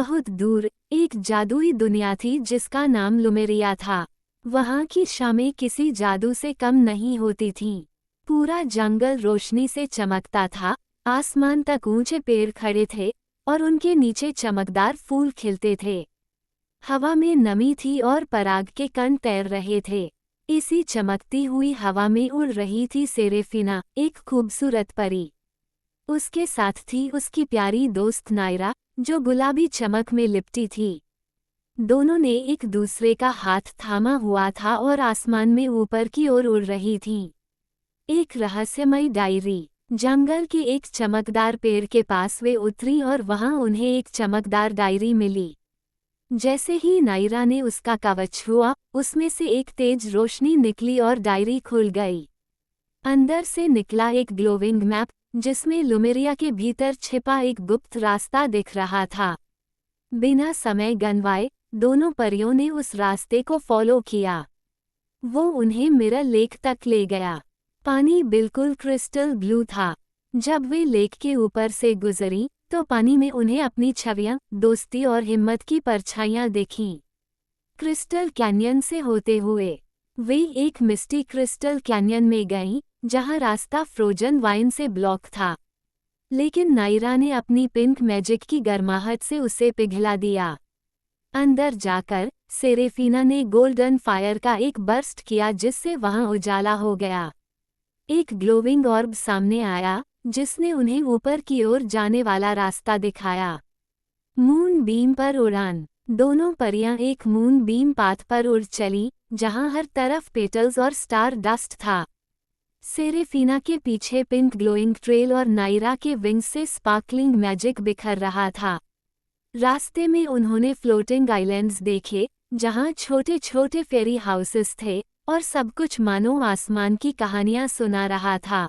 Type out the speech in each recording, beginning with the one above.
बहुत दूर एक जादुई दुनिया थी जिसका नाम लुमेरिया था। वहाँ की शामें किसी जादू से कम नहीं होती थीं। पूरा जंगल रोशनी से चमकता था, आसमान तक ऊंचे पेड़ खड़े थे और उनके नीचे चमकदार फूल खिलते थे। हवा में नमी थी और पराग के कण तैर रहे थे। इसी चमकती हुई हवा में उड़ रही थी सेरेफिना, एक खूबसूरत परी। उसके साथ थी उसकी प्यारी दोस्त नायरा, जो गुलाबी चमक में लिपटी थी। दोनों ने एक दूसरे का हाथ थामा हुआ था और आसमान में ऊपर की ओर उड़ रही थीं। एक रहस्यमयी डायरी। जंगल के एक चमकदार पेड़ के पास वे उतरी और वहां उन्हें एक चमकदार डायरी मिली। जैसे ही नायरा ने उसका कवच छुआ, उसमें से एक तेज रोशनी निकली और डायरी खुल गई। अंदर से निकला एक ग्लोविंग मैप, जिसमें लुमेरिया के भीतर छिपा एक गुप्त रास्ता दिख रहा था। बिना समय गंवाए दोनों परियों ने उस रास्ते को फॉलो किया। वो उन्हें मिरर लेक तक ले गया। पानी बिल्कुल क्रिस्टल ब्लू था। जब वे लेक के ऊपर से गुजरी तो पानी में उन्हें अपनी छवियां, दोस्ती और हिम्मत की परछाइयां दिखीं। क्रिस्टल कैन्यन से होते हुए वे एक मिस्टी क्रिस्टल कैन्यन में गईं, जहां रास्ता फ्रोजन वाइन से ब्लॉक था। लेकिन नायरा ने अपनी पिंक मैजिक की गर्माहट से उसे पिघला दिया। अंदर जाकर सेरेफिना ने गोल्डन फायर का एक बर्स्ट किया, जिससे वहां उजाला हो गया। एक ग्लोविंग ऑर्ब सामने आया, जिसने उन्हें ऊपर की ओर जाने वाला रास्ता दिखाया। मून बीम पर उड़ान। दोनों परियां एक मून बीम पाथ पर उड़ चली, जहां हर तरफ पेटल्स और स्टार डस्ट था। सेरेफिना के पीछे पिंक ग्लोइंग ट्रेल और नायरा के विंग्स से स्पार्कलिंग मैजिक बिखर रहा था। रास्ते में उन्होंने फ्लोटिंग आइलैंड्स देखे, जहां छोटे छोटे फेरी हाउसेस थे और सब कुछ मानो आसमान की कहानियां सुना रहा था।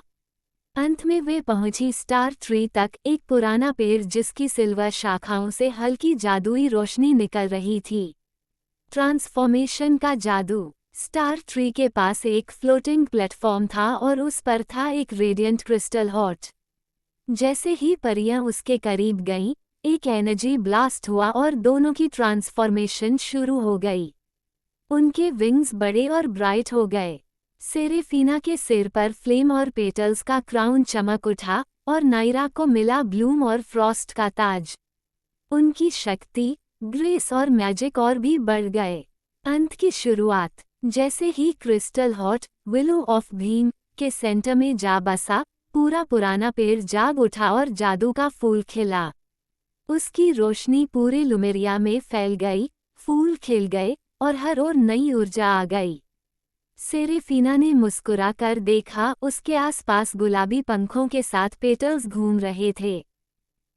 अंत में वे पहुंची स्टार ट्री तक, एक पुराना पेड़ जिसकी सिल्वर शाखाओं से हल्की जादुई रोशनी निकल रही थी। ट्रांसफॉर्मेशन का जादू। स्टार ट्री के पास एक फ्लोटिंग प्लेटफॉर्म था और उस पर था एक रेडिएंट क्रिस्टल हॉट। जैसे ही परियां उसके करीब गईं, एक एनर्जी ब्लास्ट हुआ और दोनों की ट्रांसफॉर्मेशन शुरू हो गई। उनके विंग्स बड़े और ब्राइट हो गए। सेरेफिना के सिर पर फ्लेम और पेटल्स का क्राउन चमक उठा और नायरा को मिला ब्लूम और फ्रॉस्ट का ताज। उनकी शक्ति, ग्रेस और मैजिक और भी बढ़ गए। अंत की शुरुआत। जैसे ही crystal hot, willow of Bhim, के सेंटर में जा बसा, पूरा पुराना पेड़ जाग उठा और जादू का फूल खिला। उसकी रोशनी पूरे लुमेरिया में फैल गई, फूल खिल गए और हर ओर नई ऊर्जा आ गई। सेरेफिना ने मुस्कुरा कर देखा, उसके आसपास गुलाबी पंखों के साथ पेटल्स घूम रहे थे।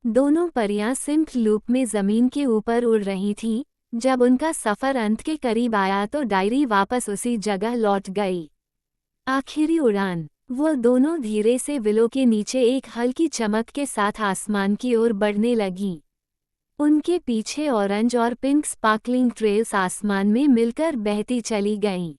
दोनों परियां सिंथ लूप में जमीन के ऊपर उड़ रही थीं। जब उनका सफर अंत के करीब आया तो डायरी वापस उसी जगह लौट गई। आखिरी उड़ान। वो दोनों धीरे से विलो के नीचे एक हल्की चमक के साथ आसमान की ओर बढ़ने लगीं। उनके पीछे ऑरेंज और पिंक स्पार्कलिंग ट्रेल्स आसमान में मिलकर बहती चली गईं।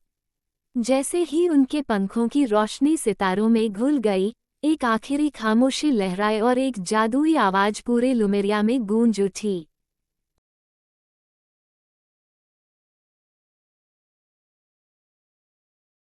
जैसे ही उनके पंखों की रोशनी सितारों में घुल गई, एक आखिरी खामोशी लहराए और एक जादुई आवाज पूरे लुमेरिया में गूंज उठी।